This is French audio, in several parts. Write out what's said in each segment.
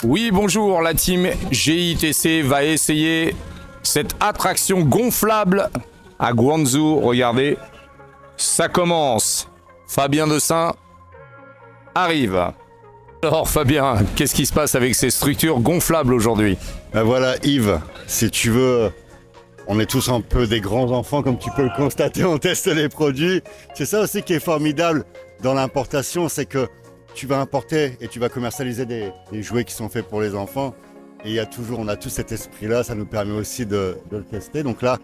Oui, bonjour, la team GITC va essayer cette attraction gonflable à Guangzhou. Regardez, ça commence. Fabien Dessin arrive. Alors Fabien, qu'est-ce qui se passe avec ces structures gonflables aujourd'hui? Ben voilà Yves, si tu veux, on est tous un peu des grands enfants comme tu peux le constater, on teste les produits. C'est ça aussi qui est formidable dans l'importation, c'est que tu vas importer et tu vas commercialiser des jouets qui sont faits pour les enfants. Et on a tout cet esprit-là, ça nous permet aussi de le tester. Donc là,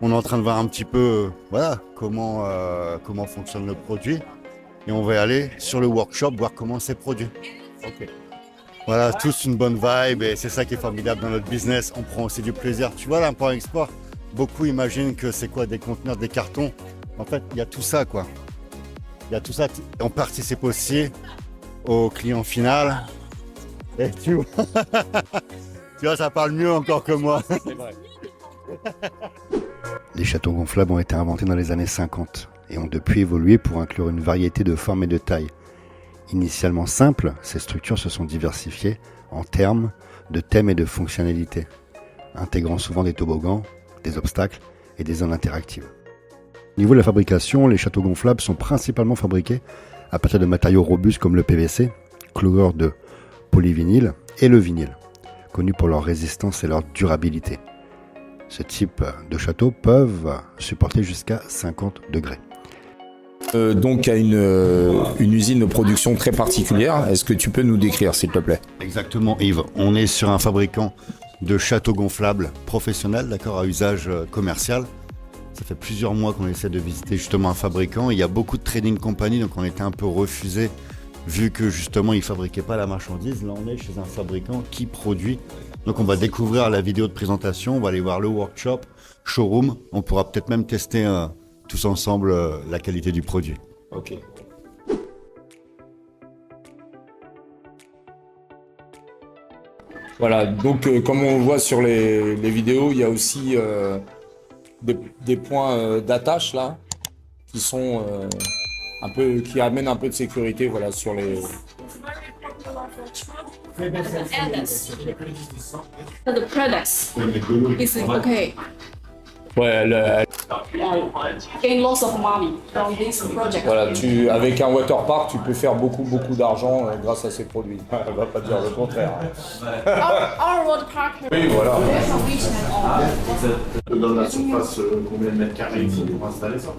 on est en train de voir un petit peu voilà, comment fonctionne le produit. Et on va aller sur le workshop, voir comment c'est produit. Okay. Voilà, tous une bonne vibe et c'est ça qui est formidable dans notre business. On prend aussi du plaisir. Tu vois, l'import-export, beaucoup imaginent que c'est quoi, des conteneurs, des cartons. En fait, il y a tout ça, quoi. Il y a tout ça. On participe aussi au client final. Et tu vois, ça parle mieux encore que moi. C'est vrai. Les châteaux gonflables ont été inventés dans les années 50 et ont depuis évolué pour inclure une variété de formes et de tailles. Initialement simples, ces structures se sont diversifiées en termes de thèmes et de fonctionnalités, intégrant souvent des toboggans, des obstacles et des zones interactives. Au niveau de la fabrication, les châteaux gonflables sont principalement fabriqués à partir de matériaux robustes comme le PVC, chlorure de polyvinyle et le vinyle, connus pour leur résistance et leur durabilité. Ce type de châteaux peuvent supporter jusqu'à 50 degrés. Donc à une usine de production très particulière, est-ce que tu peux nous décrire s'il te plaît? Exactement Yves, on est sur un fabricant de châteaux gonflables professionnels, d'accord, à usage commercial. Ça fait plusieurs mois qu'on essaie de visiter justement un fabricant. Il y a beaucoup de trading companies, donc on était un peu refusé vu que justement ils ne fabriquaient pas la marchandise. Là on est chez un fabricant qui produit. Donc on va découvrir la vidéo de présentation, on va aller voir le workshop, showroom. On pourra peut-être même tester tous ensemble la qualité du produit. Ok. Voilà, donc comme on le voit sur les vidéos, il y a aussi des points d'attache là qui sont qui amènent un peu de sécurité, voilà, sur les. The products is okay. Ouais, Gain lots of money from this project. voilà, avec un waterpark, tu peux faire beaucoup d'argent grâce à ces produits. On va pas dire le contraire. Our water park. Oui, voilà. Dans la surface, combien de mètres carrés il faut pour installer ça?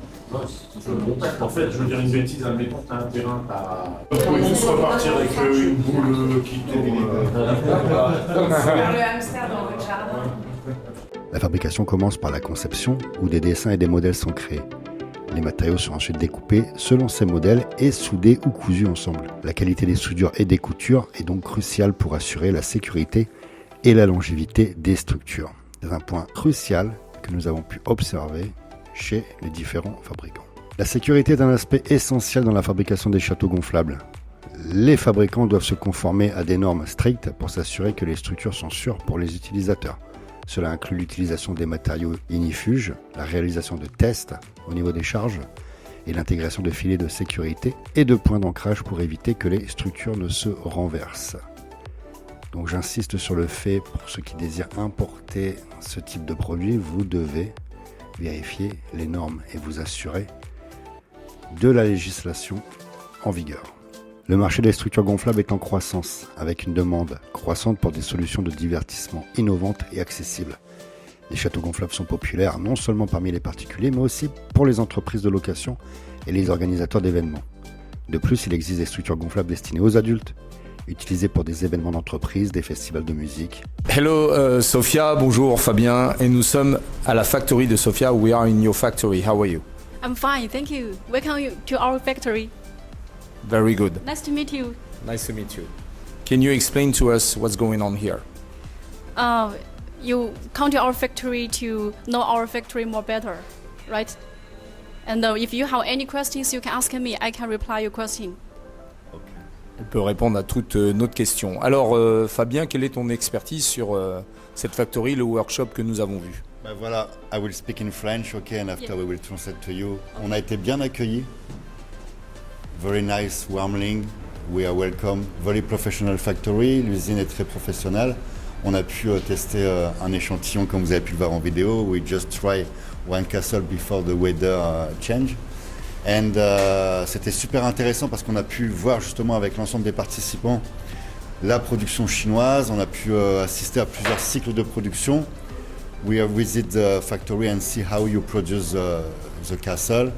En fait, je veux dire une bêtise, admettons que tu as un terrain, tu peux juste repartir avec une boule qui tourne. Faire le hamster dans le jardin. La fabrication commence par la conception où des dessins et des modèles sont créés. Les matériaux sont ensuite découpés selon ces modèles et soudés ou cousus ensemble. La qualité des soudures et des coutures est donc cruciale pour assurer la sécurité et la longévité des structures. C'est un point crucial que nous avons pu observer chez les différents fabricants. La sécurité est un aspect essentiel dans la fabrication des châteaux gonflables. Les fabricants doivent se conformer à des normes strictes pour s'assurer que les structures sont sûres pour les utilisateurs. Cela inclut l'utilisation des matériaux ignifuges, la réalisation de tests au niveau des charges et l'intégration de filets de sécurité et de points d'ancrage pour éviter que les structures ne se renversent. Donc j'insiste sur le fait, pour ceux qui désirent importer ce type de produit, vous devez vérifier les normes et vous assurer de la législation en vigueur. Le marché des structures gonflables est en croissance, avec une demande croissante pour des solutions de divertissement innovantes et accessibles. Les châteaux gonflables sont populaires non seulement parmi les particuliers, mais aussi pour les entreprises de location et les organisateurs d'événements. De plus, il existe des structures gonflables destinées aux adultes, utilisées pour des événements d'entreprise, des festivals de musique. Hello Sophia, bonjour Fabien, et nous sommes à la factory de Sophia. We are in your factory. How are you? I'm fine, thank you. Welcome to our factory. Very good. Nice to meet you. Nice to meet you. Can you explain to us what's going on here? You come to our factory to know our factory more better, right? And if you have any questions, you can ask me. I can reply your question. On peut répondre à toutes nos questions. Alors Fabien, quelle est ton expertise sur cette factory, le workshop que nous avons vu? Ben voilà, I will speak in French, okay, and after we will translate to you. On a été bien accueillis. Very nice, warming. We are welcome. Very professional factory. L'usine est très professionnelle. On a pu tester un échantillon comme vous avez pu le voir en vidéo. We just try one castle before the weather change. And c'était super intéressant parce qu'on a pu voir justement avec l'ensemble des participants la production chinoise. On a pu assister à plusieurs cycles de production. We have visited the factory and see how you produce the castle.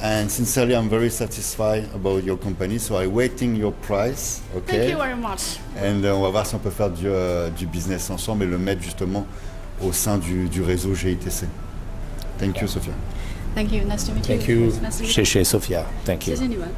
And sincerely, I'm very satisfied about your company. So I'm waiting your price. Okay. Thank you very much. And on va voir si on peut faire du business ensemble et le mettre justement au sein du réseau GITC. Thank you, Sophia. Thank you. Nice to meet Thank you. you. Nice to meet 谢谢 Sophia. Thank you. 谢谢你们。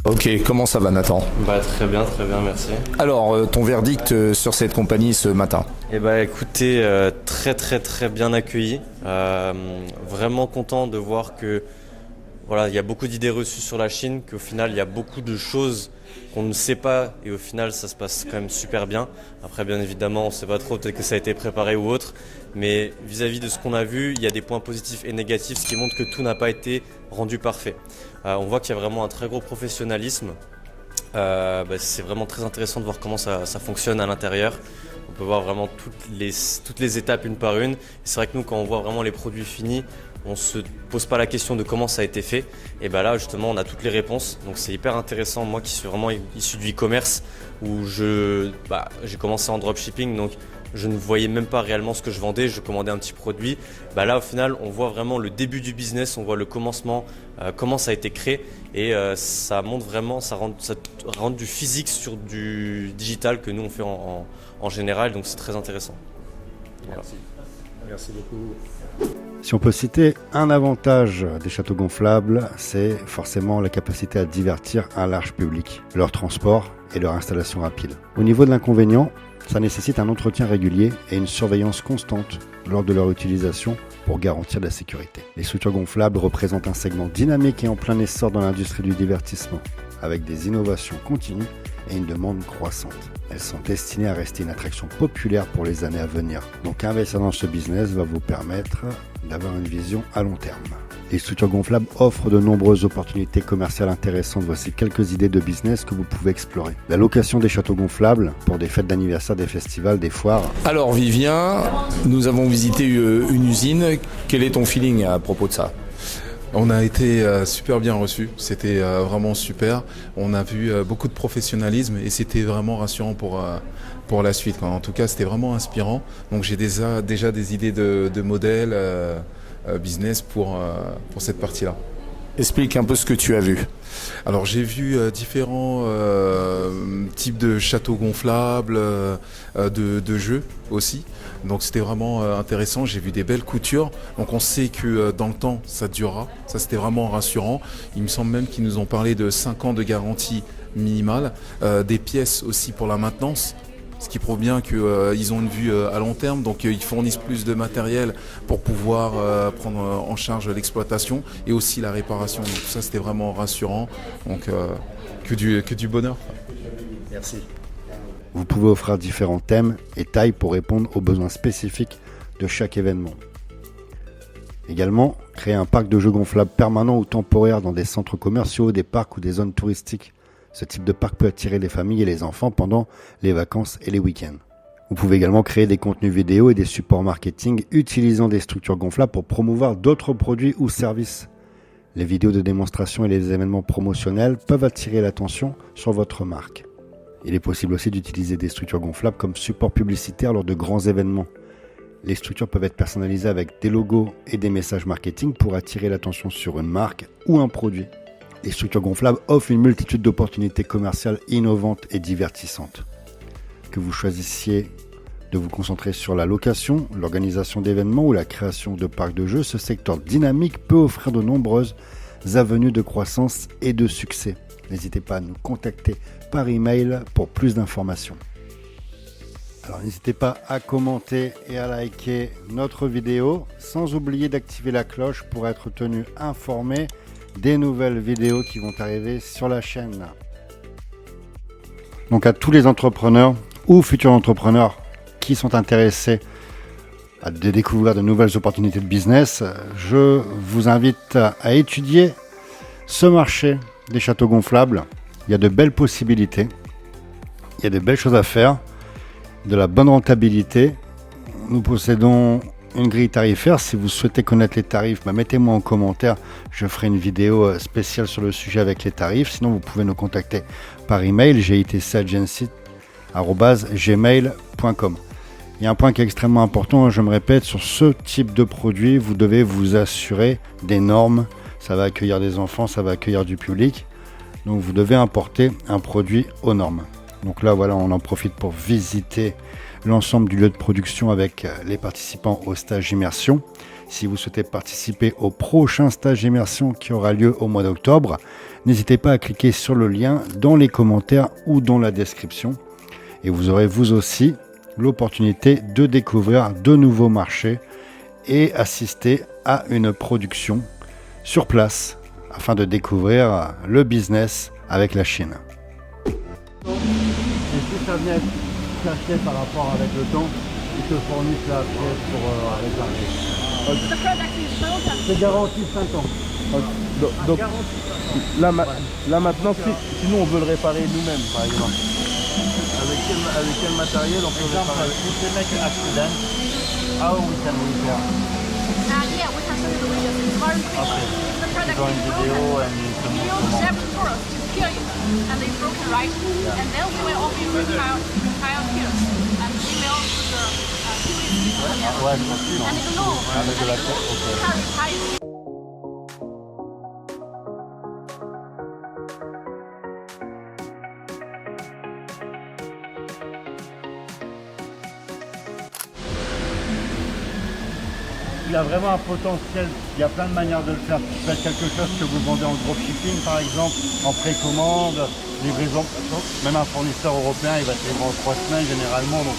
Ok, comment ça va Nathan? Bah très bien, merci. Alors, ton verdict sur cette compagnie ce matin? Et bah écoutez, très bien accueilli. Vraiment content de voir que voilà, il y a beaucoup d'idées reçues sur la Chine, qu'au final il y a beaucoup de choses qu'on ne sait pas et au final ça se passe quand même super bien. Après bien évidemment on ne sait pas trop, peut-être que ça a été préparé ou autre, mais vis-à-vis de ce qu'on a vu, il y a des points positifs et négatifs, ce qui montre que tout n'a pas été rendu parfait. On voit qu'il y a vraiment un très gros professionnalisme. C'est vraiment très intéressant de voir comment ça fonctionne à l'intérieur. On peut voir vraiment toutes les étapes une par une. Et c'est vrai que nous quand on voit vraiment les produits finis, on se pose pas la question de comment ça a été fait. Et ben là justement on a toutes les réponses. Donc c'est hyper intéressant. Moi qui suis vraiment issu du e-commerce où j'ai commencé en dropshipping, donc je ne voyais même pas réellement ce que je vendais, je commandais un petit produit. Là au final on voit vraiment le début du business, on voit le commencement, comment ça a été créé et ça montre vraiment, ça rend du physique sur du digital que nous on fait en général, donc c'est très intéressant. Voilà. Merci beaucoup. Si on peut citer un avantage des châteaux gonflables, c'est forcément la capacité à divertir un large public, leur transport et leur installation rapide. Au niveau de l'inconvénient, ça nécessite un entretien régulier et une surveillance constante lors de leur utilisation pour garantir la sécurité. Les structures gonflables représentent un segment dynamique et en plein essor dans l'industrie du divertissement, avec des innovations continues et une demande croissante. Elles sont destinées à rester une attraction populaire pour les années à venir. Donc investir dans ce business va vous permettre d'avoir une vision à long terme. Les structures gonflables offrent de nombreuses opportunités commerciales intéressantes. Voici quelques idées de business que vous pouvez explorer. La location des châteaux gonflables pour des fêtes d'anniversaire, des festivals, des foires. Alors Vivien, nous avons visité une usine. Quel est ton feeling à propos de ça? On a été super bien reçus, c'était vraiment super. On a vu beaucoup de professionnalisme et c'était vraiment rassurant pour la suite. En tout cas, c'était vraiment inspirant. Donc j'ai déjà des idées de modèles business pour cette partie-là. Explique un peu ce que tu as vu. Alors j'ai vu différents types de châteaux gonflables, de jeux aussi. Donc c'était vraiment intéressant, j'ai vu des belles coutures. Donc on sait que dans le temps ça durera, ça c'était vraiment rassurant. Il me semble même qu'ils nous ont parlé de 5 ans de garantie minimale, des pièces aussi pour la maintenance. ce qui prouve bien qu'ils ont une vue à long terme, donc ils fournissent plus de matériel pour pouvoir prendre en charge l'exploitation et aussi la réparation. Donc ça, c'était vraiment rassurant, donc que du bonheur. Merci. Vous pouvez offrir différents thèmes et tailles pour répondre aux besoins spécifiques de chaque événement. Également, créer un parc de jeux gonflables permanent ou temporaire dans des centres commerciaux, des parcs ou des zones touristiques. Ce type de parc peut attirer les familles et les enfants pendant les vacances et les week-ends. Vous pouvez également créer des contenus vidéo et des supports marketing utilisant des structures gonflables pour promouvoir d'autres produits ou services. Les vidéos de démonstration et les événements promotionnels peuvent attirer l'attention sur votre marque. Il est possible aussi d'utiliser des structures gonflables comme support publicitaire lors de grands événements. Les structures peuvent être personnalisées avec des logos et des messages marketing pour attirer l'attention sur une marque ou un produit. Les structures gonflables offrent une multitude d'opportunités commerciales innovantes et divertissantes. Que vous choisissiez de vous concentrer sur la location, l'organisation d'événements ou la création de parcs de jeux, ce secteur dynamique peut offrir de nombreuses avenues de croissance et de succès. N'hésitez pas à nous contacter par email pour plus d'informations. Alors n'hésitez pas à commenter et à liker notre vidéo, sans oublier d'activer la cloche pour être tenu informé des nouvelles vidéos qui vont arriver sur la chaîne. Donc à tous les entrepreneurs ou futurs entrepreneurs qui sont intéressés à découvrir de nouvelles opportunités de business, je vous invite à étudier ce marché des châteaux gonflables. Il y a de belles possibilités, il y a de belles choses à faire, de la bonne rentabilité. Nous possédons une grille tarifaire. Si vous souhaitez connaître les tarifs, mettez-moi en commentaire. Je ferai une vidéo spéciale sur le sujet avec les tarifs. Sinon, vous pouvez nous contacter par email gitcagency@gmail.com. Il y a un point qui est extrêmement important, je me répète, sur ce type de produit, vous devez vous assurer des normes. Ça va accueillir des enfants, ça va accueillir du public. Donc vous devez importer un produit aux normes. Donc là, voilà, on en profite pour visiter l'ensemble du lieu de production avec les participants au stage immersion. Si vous souhaitez participer au prochain stage immersion qui aura lieu au mois d'octobre, n'hésitez pas à cliquer sur le lien dans les commentaires ou dans la description. Et vous aurez vous aussi l'opportunité de découvrir de nouveaux marchés et assister à une production sur place afin de découvrir le business avec la Chine. Et si ça vient être caché par rapport avec le temps, ils te fournissent la pièce pour réparer. C'est garanti 5 ans. Donc là maintenant, si nous on veut le réparer nous-mêmes par exemple, avec quel matériel on peut réparer? If they make an accident, how we can repair? Yeah, we can show you the videos. It's very quick. Okay. If the product Go in is video broken, and you can we use several tools to kill it. And it's broken, right? Yeah. And then we will only retire here. And we will put the PVC panel. Ouais, je comprends. And the glue. Avec de la tête, ok. Carry tight. Il a vraiment un potentiel, il y a plein de manières de le faire. Faites quelque chose que vous vendez en dropshipping par exemple, en précommande, livraison, même un fournisseur européen il va te livrer en 3 semaines généralement. Donc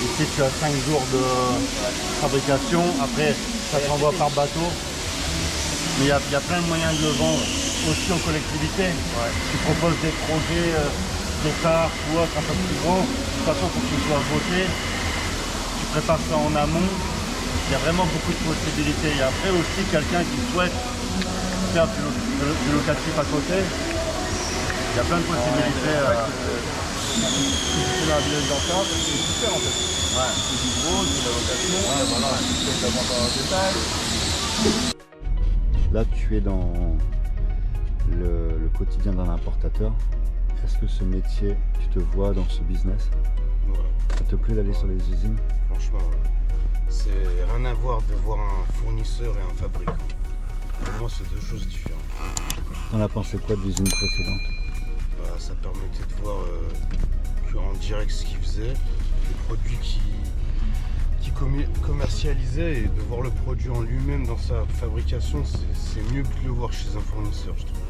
ici tu as 5 jours de fabrication, après ça s'envoie par bateau. Mais il y a plein de moyens de le vendre, aussi en collectivité. Ouais. Tu proposes des projets, des cartes ou autres un peu plus gros, de toute façon pour que tu sois voté, tu prépares ça en amont. Il y a vraiment beaucoup de possibilités. Et après aussi quelqu'un qui souhaite faire du locatif à côté, il y a plein de possibilités. C'est la village d'enfant, c'est super en fait. Ouais. C'est du gros, c'est de la location, ouais, voilà, c'est de la vente en détail. Là, tu es dans le quotidien d'un importateur. Est-ce que ce métier, tu te vois dans ce business? Ouais. Ça te plaît d'aller sur les usines? Franchement, ouais. C'est rien à voir de voir un fournisseur et un fabricant. Pour moi, c'est deux choses différentes. T'en as pensé quoi de l'usine précédente? Bah, ça permettait de voir en direct ce qu'ils faisaient, les produits qui commercialisaient, et de voir le produit en lui-même dans sa fabrication, c'est mieux que de le voir chez un fournisseur, je trouve.